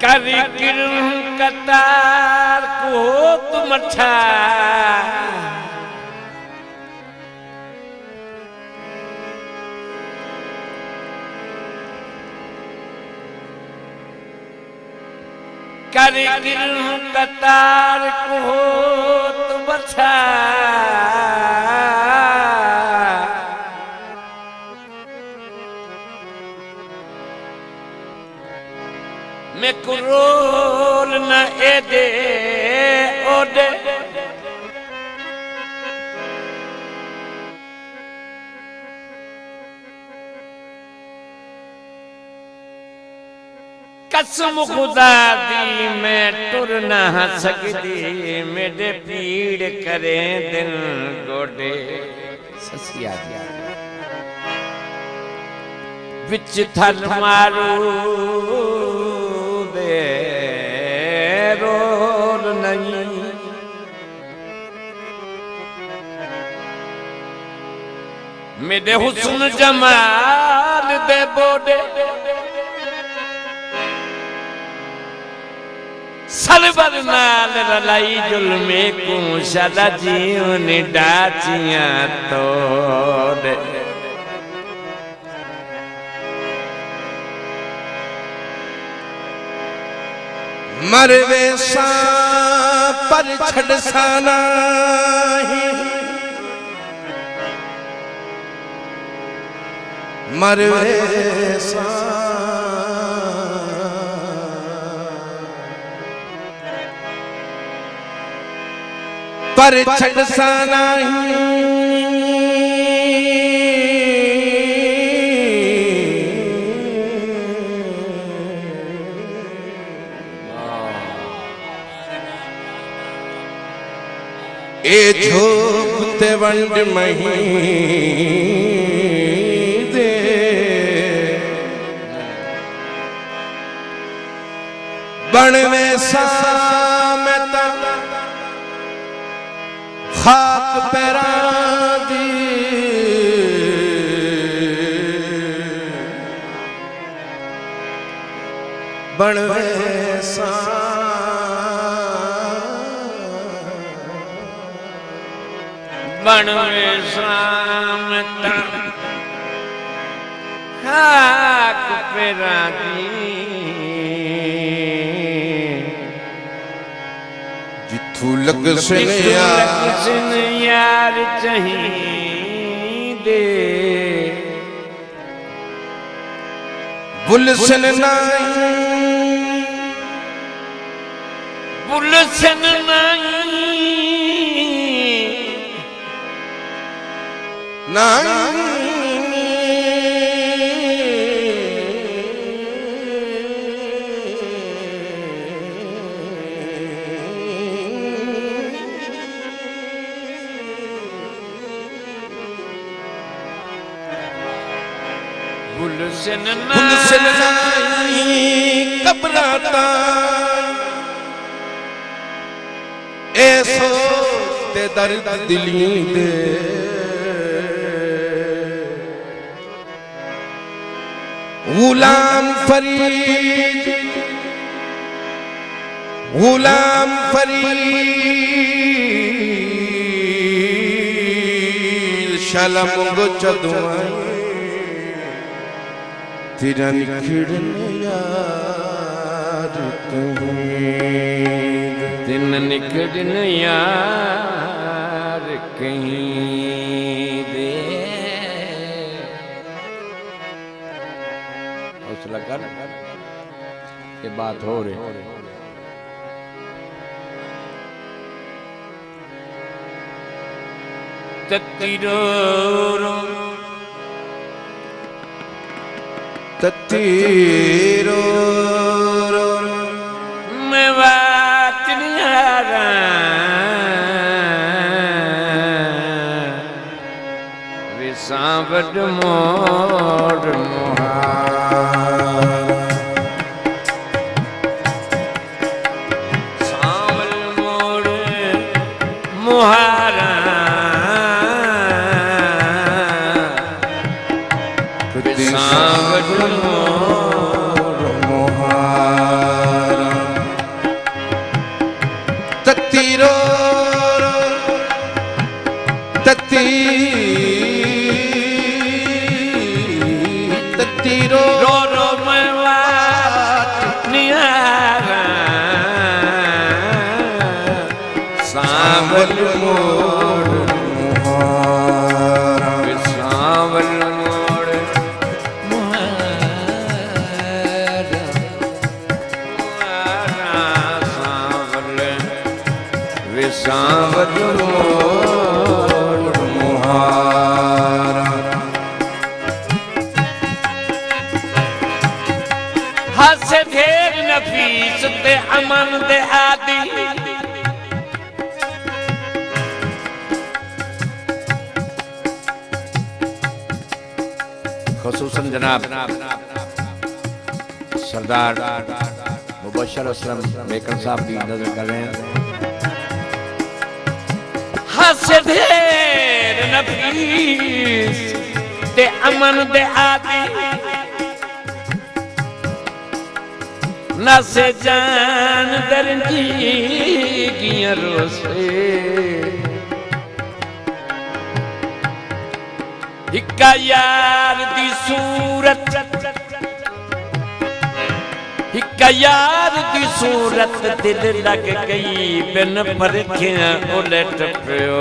करी किरण कतार को तुम अच्छा करी किरण कतार को तुम अच्छा मैं कुरोल न एदे ओदे कसम खुदा दी मैं टुर ना सकती मेरे पीड़ करे दिल गोडे ससिया विच थल मारू रोल नहीं मेरे हुस्न जमाल दे बोडे सलवर नाल रलाई जुल्मे को सदा जीवन डाचियां तोड़े मरवे सा पर छड़ साना ही मरवे सा पर छड़ साना ही ए झोपते वंड मही दे बनवे सामता खाक पैरा दी बनवे सा बनवे सामता खाक पैरा दी जिथू लग सिन यार चाहिए बुलसन नहीं बुलसन नहीं बुलसन नहीं कबराता ऐसो ते दर्द दिली दे गुलाम फरीद शलम गो चदुआई तेरा निखड़न यार कहीं दिन निखड़न यार कहीं दे हौसला कर ये बात हो रही तत्तीरो मैं बात नहीं आ रहा विसावट मोर मुहार सांवल मोर मुहारा विसावट मोर मुहारा तत्तीरो तत्तीरो रो रो मैं वाट निहारा सांवल मोर मुहारा सांवल मोर मुहारा सांवल विसावल मोर मुहारा हस ढेर नफीस ते अमन दे आदि खसूसन जनाब सरदार मुबशर असलम मेकर साहब की नजर कर रहे हैं हस ढेर नफीस ते अमन दे आदि न से जान दरजी गिया रोसे हिक्का यार दी सूरत हिक्का यार दी सूरत दिल लग गई बिन परखिया उलट पियो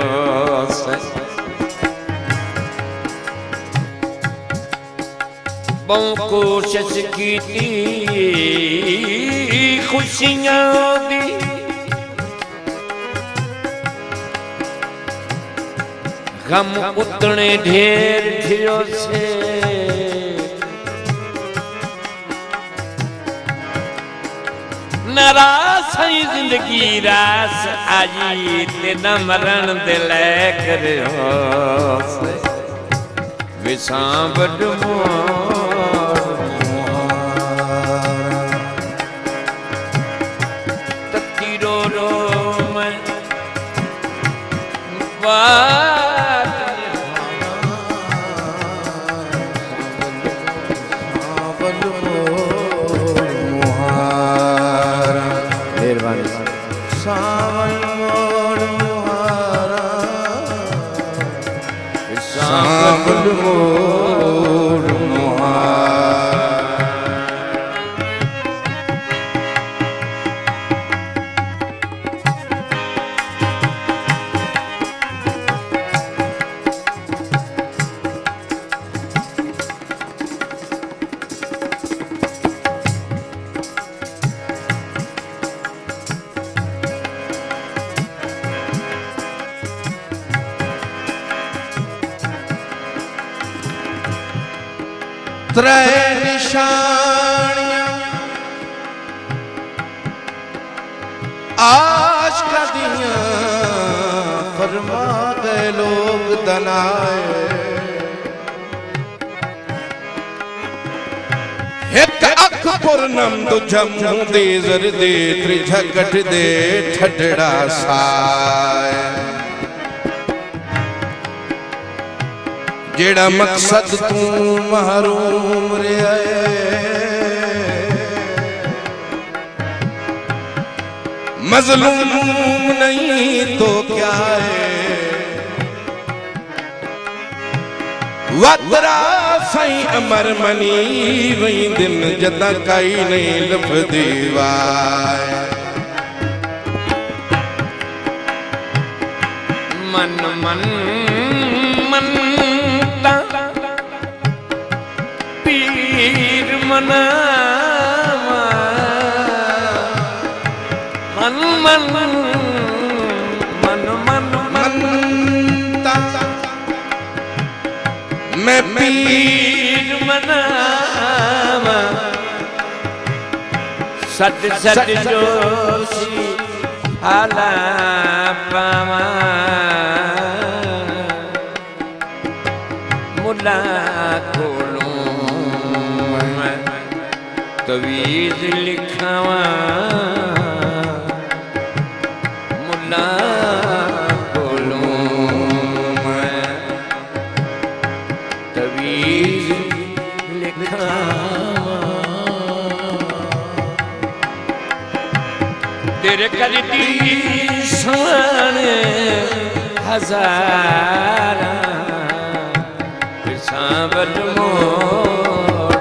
बहु कोशिश की खुशियां दी गम उतने ढेर थियो से नाराज है जिंदगी रास आई ते न मरण दिल करो विसावट मोर तत्तीरो रो मैं सावन मोर मुहारा सावन मोर मुहारा त्रै निशानियां आशिक दियां फरमा गए लोग दनाए एक अख पुरनम दूजा मुंह दे जरदे त्रिजा गठ दे ठडड़ा साए जेड़ा मकसद तू महरूम रहा मजलूम नहीं तो क्या है वातरा सही अमर मनी वही दिन जदा काई नहीं लभ दीवार मन मन पीर मनावा मन मन मन मन मनता मैं पीर मनावा सच सच जोशी आला पावा मुला कोलों मैं तवीज़ लिखावा मुला कोलों मैं तवीज़ लिखावा तेरे करती सुने हज़ारा सांवल मोड़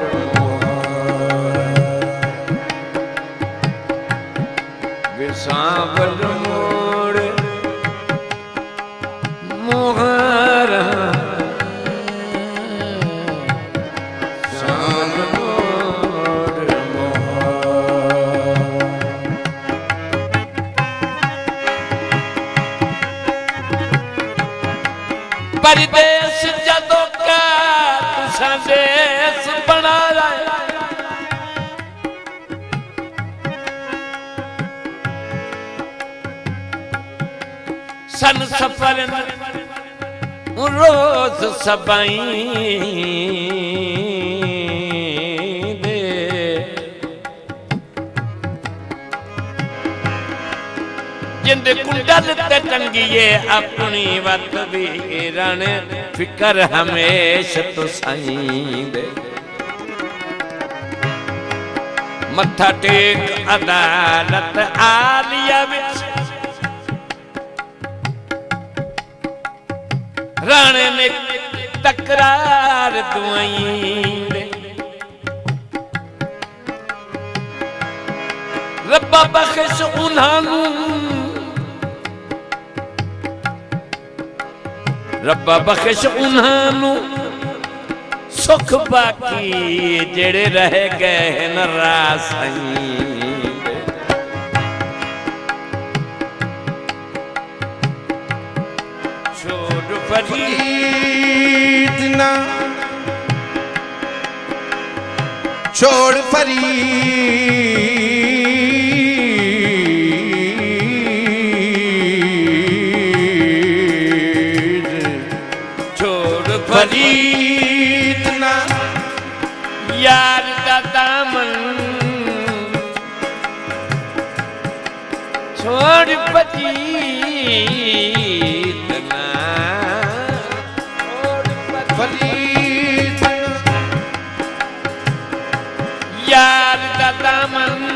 सांवल मोड़ मोहरा सांवल मोड़ परदेस जदों का संदेश बना सन सफर रोज सबाई दे जिंद कुंडल ते टंगिए अपनी वत वीरन फिकर हमेशा तो साईं दे मत्था टेक अदालत आलिया विच राणे ने तकरार दुआई दे रब्बा बख्श उन्हानू रब्बा बख्श उन्हानू सुख बाकी जेड़े रह गए न रासाई छोड़ फरीद ना छोड़ फरीद छोड़ फरीद ना यार का दामन छोड़ फरीद ना फरीद यार का दामन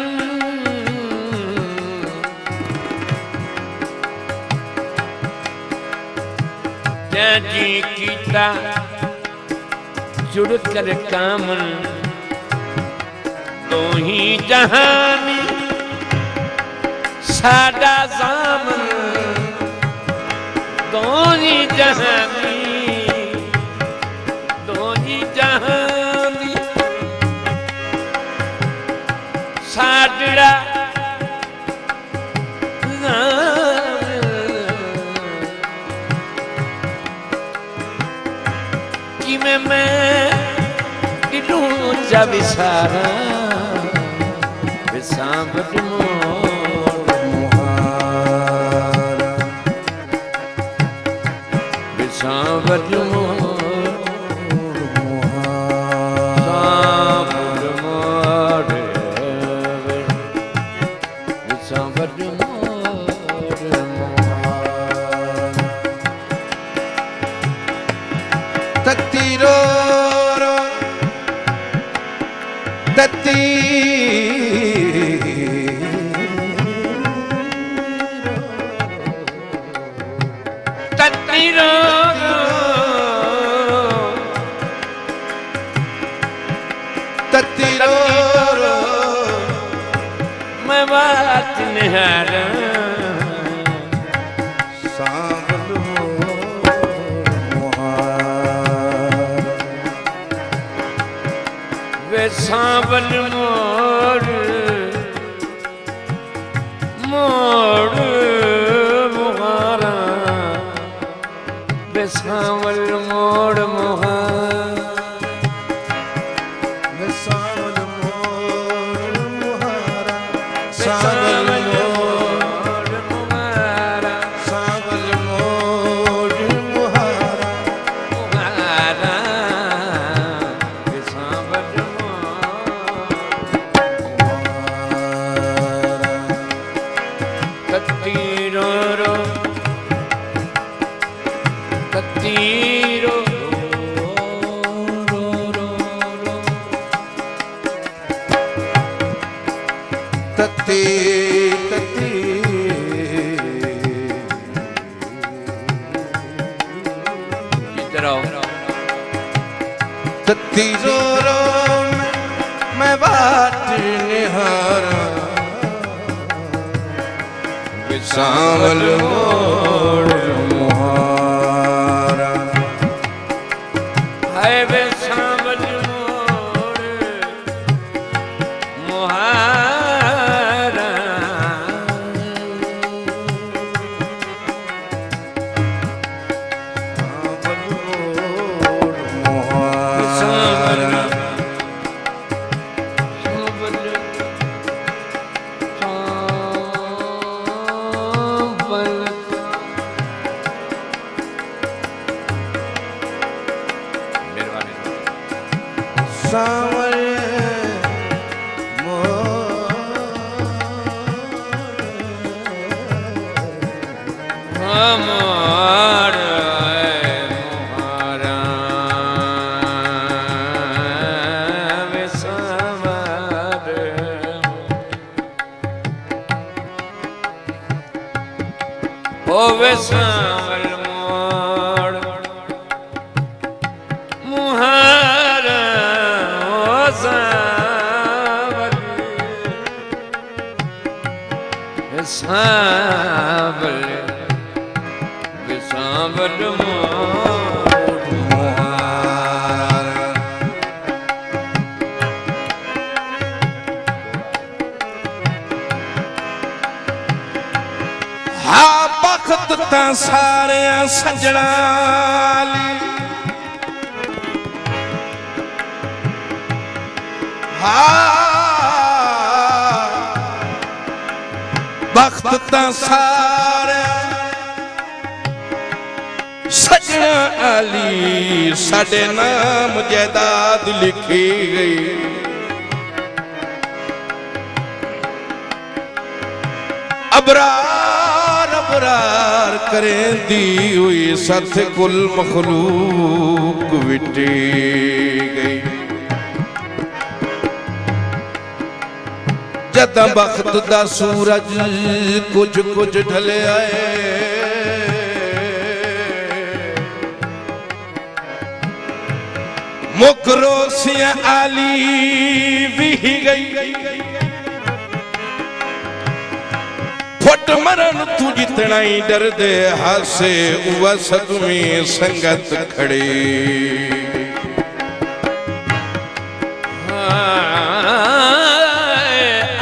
जी कीता जुड़ कर कामन तो ही जहानी साडा जामन तो ही जहानी साडा कि मैं किडूं जा विसारा विसावट मोड़ मुहारा विसावट मोड़ मुहारा विसावट मोड़ तत्ती रो रो तत्ती तत्ती रो तत्ती रो रो मैं बात निहारा सांवल मोड़ वे सांवल मोड़ मोड़ मुहारा वे सांवल मोड़ मुहारा सांवल मोड़ मुहारा सांवल मोड़ मुहारा सांवल मोड़ मुहारा मुहारा तत्ती रो रो मैं बाट निहारा विसावल मोड़ मुहारा है विसावल मोड़ मुहारा सावर मोड़ विसावल मोड़ मुहारा विसावल विसावल मोड़ मुहारा हा बख्त तां सारे सजना हा बख्त तां सारे सजना आली साडे नाम जायदाद लिखी गई अबरार अबरार करें दी हुई सथ कुल मखलूक विटी गई जद बख्त दा सूरज कुछ कुछ ढले आए मुकरोसियां आली भी गई फुट मरन तू जितना ही डर दे हासे उवा सदमी संगत खड़ी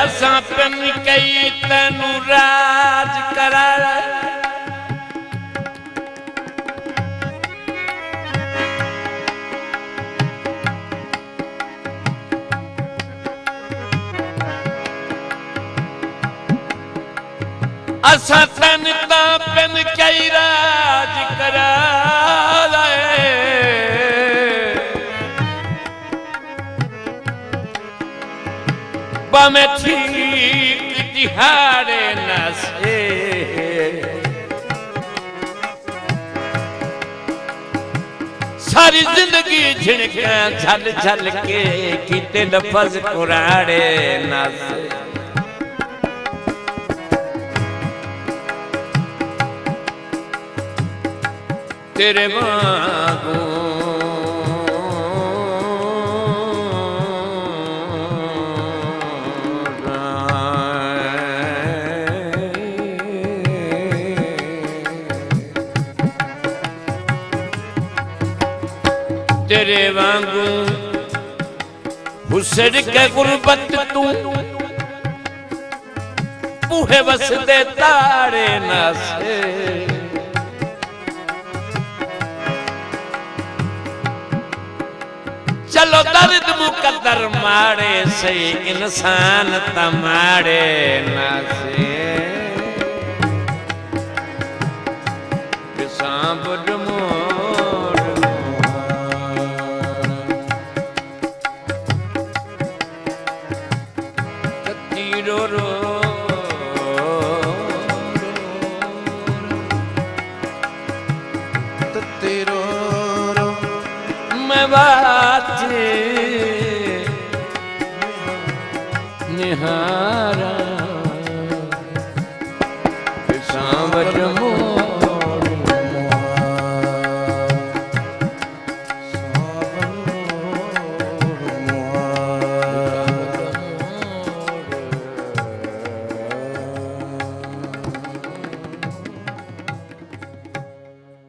असा पिन कई तैनू राज करा असा तन ता पिन कई राज करा में ठीक दिहाड़े न से सारी जिंदगी झिड़का झल झल के किते लफज कुराड़े न से तेरे वांगू तेरे वांगू हुसड़ के गुरबत तू बूहे वसदे तारे न से चलो दर्द मुकद्दर मारे से इंसान तमारे न से सांबड़ मोड़ तीरो रो तेरो मैं बात निहारा